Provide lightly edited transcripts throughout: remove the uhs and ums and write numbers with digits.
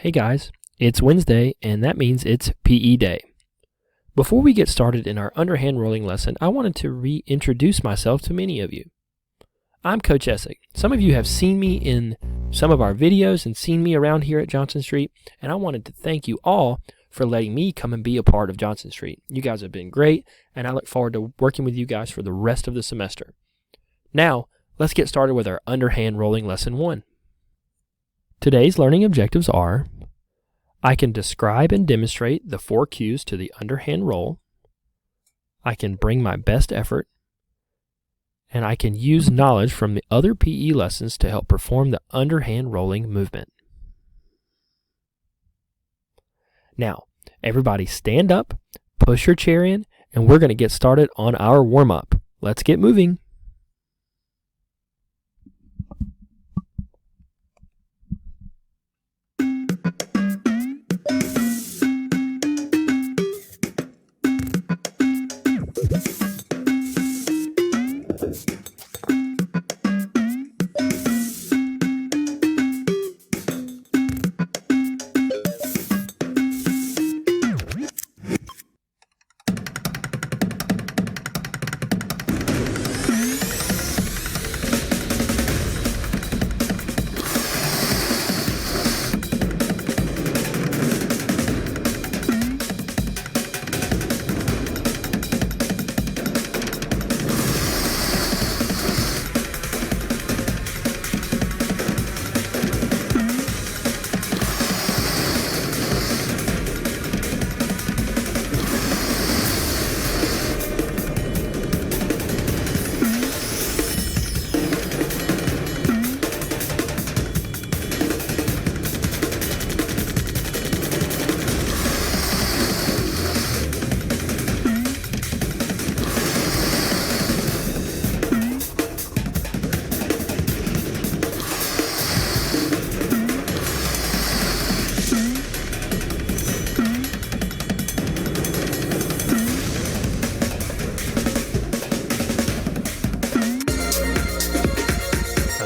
Hey guys, it's Wednesday and that means it's PE day. Before we get started in our underhand rolling lesson, I wanted to reintroduce myself to many of you. I'm Coach Essick. Some of you have seen me in some of our videos and seen me around here at Johnson Street, and I wanted to thank you all for letting me come and be a part of Johnson Street. You guys have been great, and I look forward to working with you guys for the rest of the semester. Now, let's get started with our underhand rolling lesson 1. Today's learning objectives are: I can describe and demonstrate the 4 cues to the underhand roll, I can bring my best effort, and I can use knowledge from the other PE lessons to help perform the underhand rolling movement. Now, everybody stand up, push your chair in, and we're going to get started on our warm-up. Let's get moving.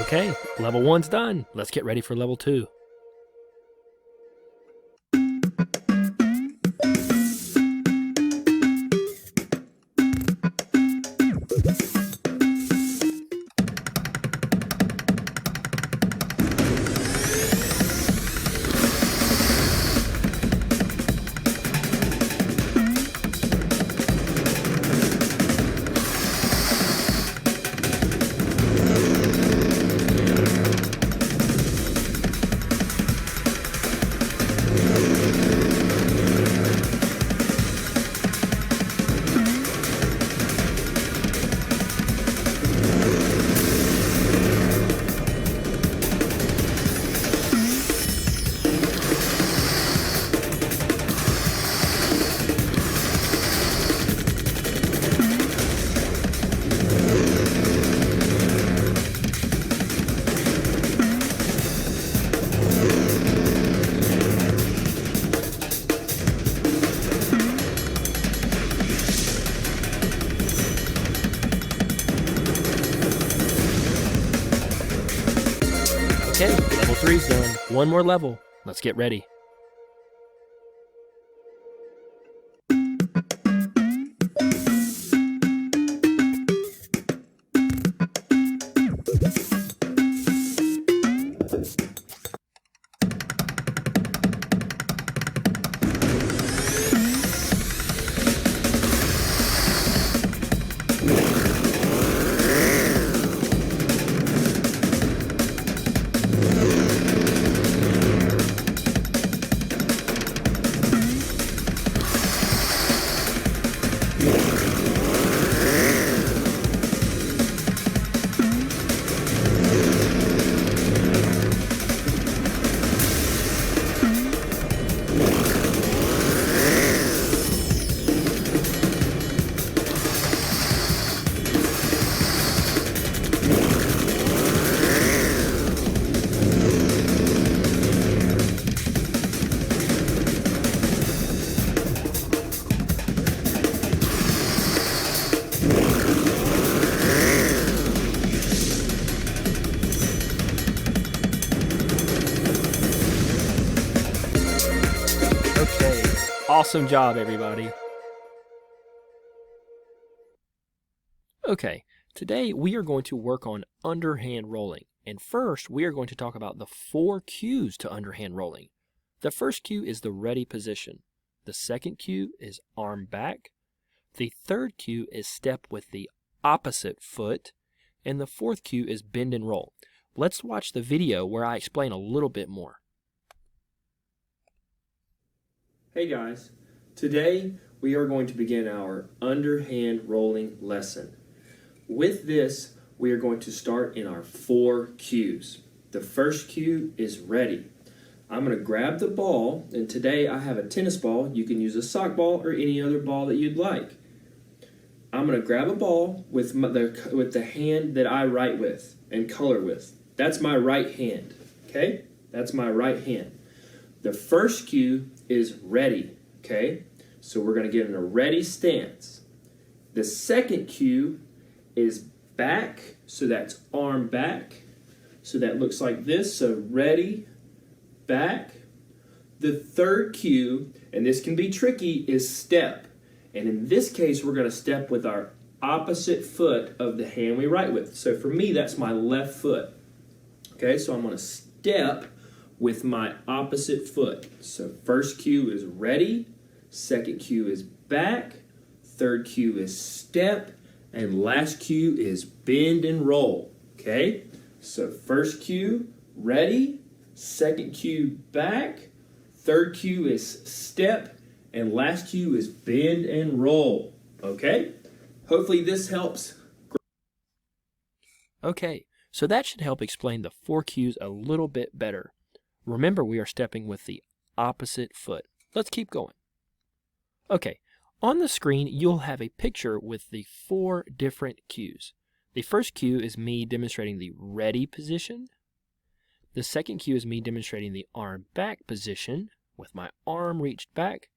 Okay, level 1's done. Let's get ready for level 2. Okay, level 3's done. One more level. Let's get ready. Awesome job, everybody. Okay, today we are going to work on underhand rolling. And first, we are going to talk about the 4 cues to underhand rolling. The first cue is the ready position. The second cue is arm back. The third cue is step with the opposite foot. And the fourth cue is bend and roll. Let's watch the video where I explain a little bit more. Hey guys, today we are going to begin our underhand rolling lesson. With this, we are going to start in our 4 cues. The first cue is ready. I'm going to grab the ball, and today I have a tennis ball. You can use a sock ball or any other ball that you'd like. I'm going to grab a ball with the hand that I write with and color with. That's my right hand, okay? That's my right hand. The first cue is ready, okay? So we're going to get in a ready stance. The second cue is back, so that's arm back. So that looks like this, so ready, back. The third cue, and this can be tricky, is step. And in this case, we're going to step with our opposite foot of the hand we write with. So for me, that's my left foot. Okay, so I'm going to step with my opposite foot. So first cue is ready, second cue is back, third cue is step, and last cue is bend and roll. Okay, so first cue, ready, second cue, back, third cue is step, and last cue is bend and roll. Okay, hopefully this helps. Okay, so that should help explain the 4 cues a little bit better. Remember, we are stepping with the opposite foot. Let's keep going. Okay, on the screen, you'll have a picture with the 4 different cues. The first cue is me demonstrating the ready position. The second cue is me demonstrating the arm back position with my arm reached back.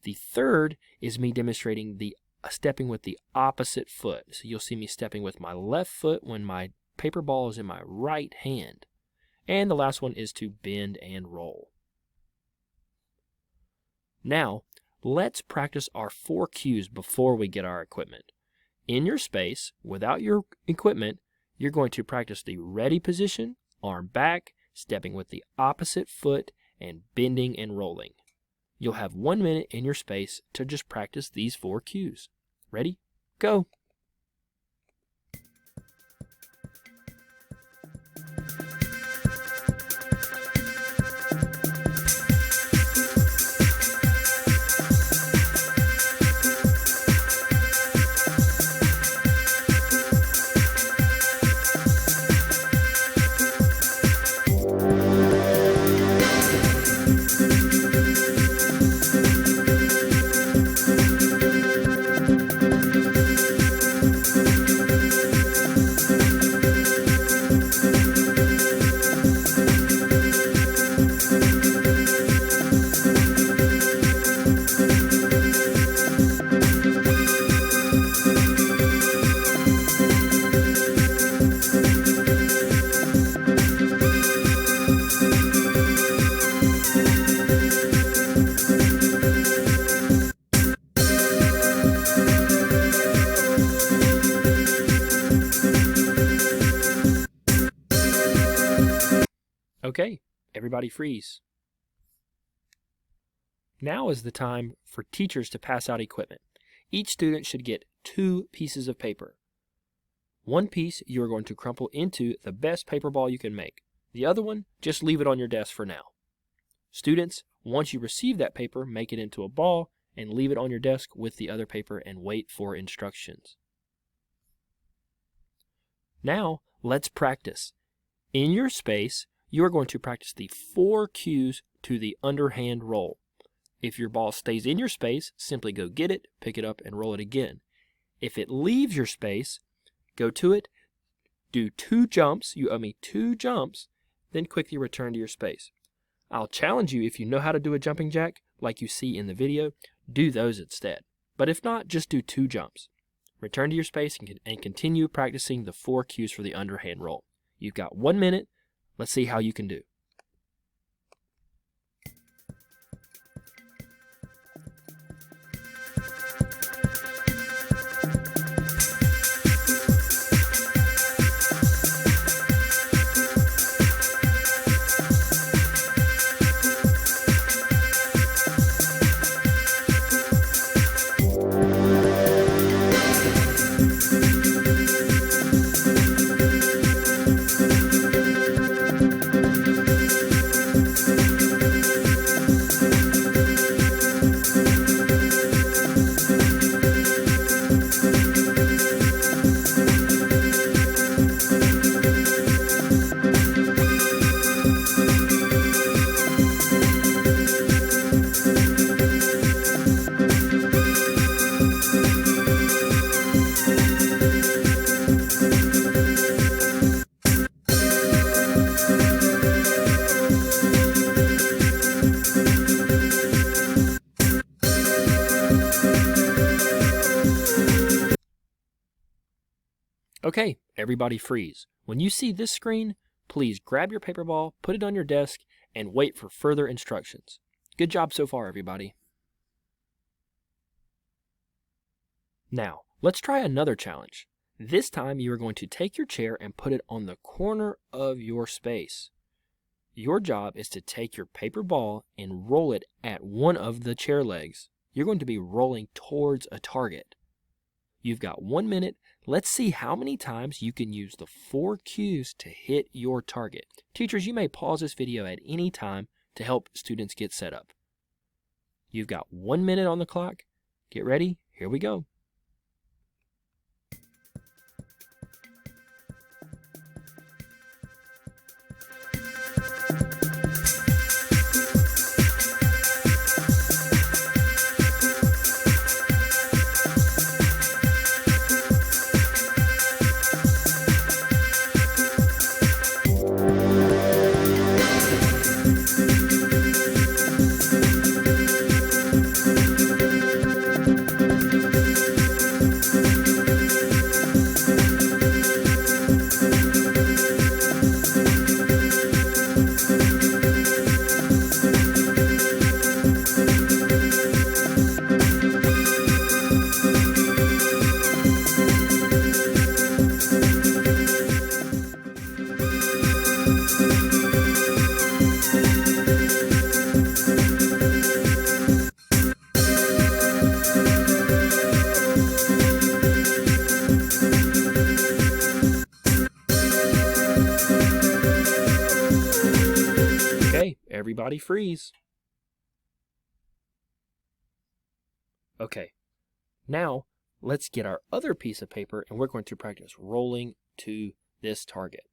The third is me demonstrating the stepping with the opposite foot. So you'll see me stepping with my left foot when my paper ball is in my right hand. And the last one is to bend and roll. Now, let's practice our 4 cues before we get our equipment. In your space, without your equipment, you're going to practice the ready position, arm back, stepping with the opposite foot, and bending and rolling. You'll have 1 minute in your space to just practice these 4 cues. Ready? Go! Okay, everybody freeze. Now is the time for teachers to pass out equipment. Each student should get 2 pieces of paper. One piece you are going to crumple into the best paper ball you can make. The other one, just leave it on your desk for now. Students, once you receive that paper, make it into a ball and leave it on your desk with the other paper and wait for instructions. Now, let's practice. In your space, you are going to practice the 4 cues to the underhand roll. If your ball stays in your space, simply go get it, pick it up, and roll it again. If it leaves your space, go to it, do 2 jumps, you owe me 2 jumps, then quickly return to your space. I'll challenge you, if you know how to do a jumping jack, like you see in the video, do those instead. But if not, just do 2 jumps. Return to your space and continue practicing the 4 cues for the underhand roll. You've got 1 minute. Let's see how you can do. Okay, everybody freeze. When you see this screen, please grab your paper ball, put it on your desk, and wait for further instructions. Good job so far, everybody. Now, let's try another challenge. This time you are going to take your chair and put it on the corner of your space. Your job is to take your paper ball and roll it at one of the chair legs. You're going to be rolling towards a target. You've got 1 minute. Let's see how many times you can use the 4 cues to hit your target. Teachers, you may pause this video at any time to help students get set up. You've got 1 minute on the clock. Get ready. Here we go. Okay, everybody freeze. Okay, now let's get our other piece of paper and we're going to practice rolling to this target.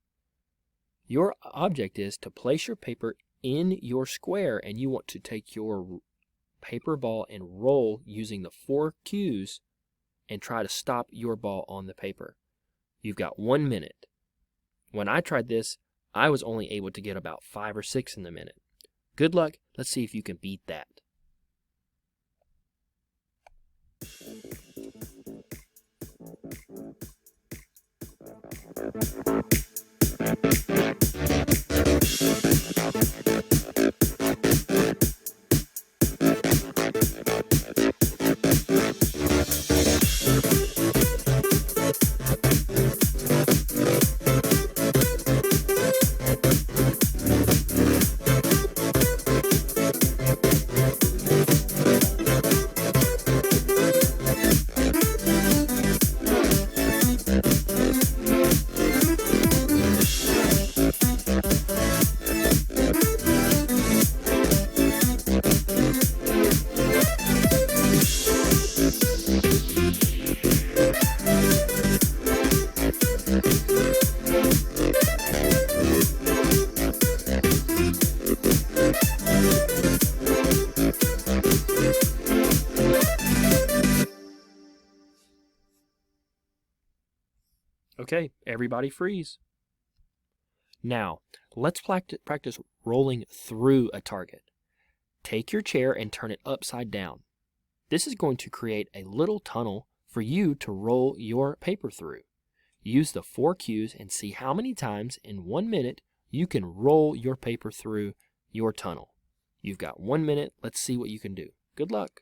Your object is to place your paper in your square and you want to take your paper ball and roll using the 4 cues and try to stop your ball on the paper. You've got 1 minute. When I tried this, I was only able to get about 5 or 6 in the minute. Good luck. Let's see if you can beat that. Okay, everybody freeze. Now, let's practice rolling through a target. Take your chair and turn it upside down. This is going to create a little tunnel for you to roll your paper through. Use the 4 cues and see how many times in 1 minute you can roll your paper through your tunnel. You've got 1 minute. Let's see what you can do. Good luck.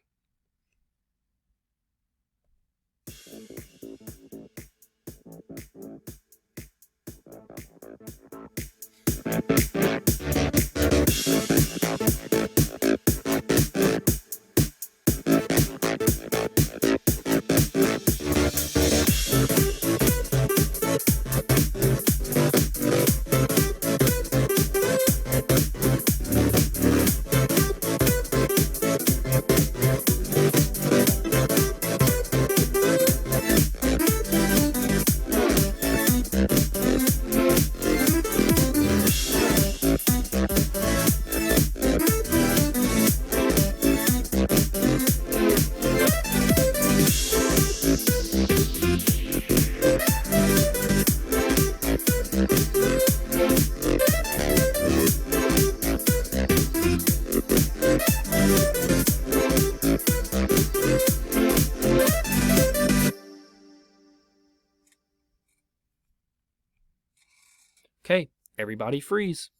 Okay, everybody freeze.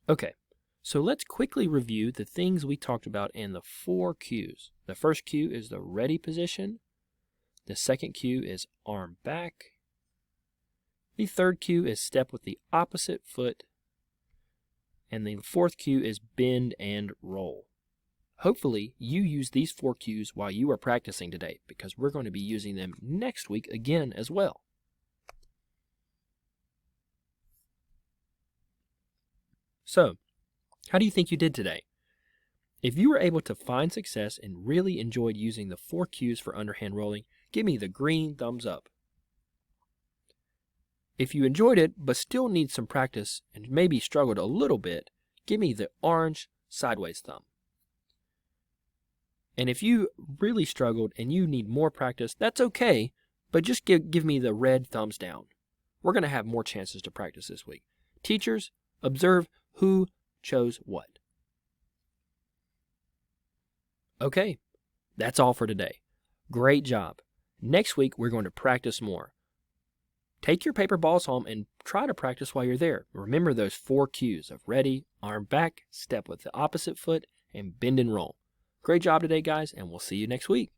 Okay, so let's quickly review the things we talked about in the 4 cues. The first cue is the ready position. The second cue is arm back. The third cue is step with the opposite foot. And the fourth cue is bend and roll. Hopefully, you use these 4 cues while you are practicing today, because we're going to be using them next week again as well. So, how do you think you did today? If you were able to find success and really enjoyed using the 4 cues for underhand rolling, give me the green thumbs up. If you enjoyed it but still need some practice and maybe struggled a little bit, give me the orange sideways thumb. And if you really struggled and you need more practice, that's okay, but just give me the red thumbs down. We're going to have more chances to practice this week. Teachers, observe who chose what. Okay, that's all for today. Great job. Next week, we're going to practice more. Take your paper balls home and try to practice while you're there. Remember those 4 cues of ready, arm back, step with the opposite foot, and bend and roll. Great job today, guys, and we'll see you next week.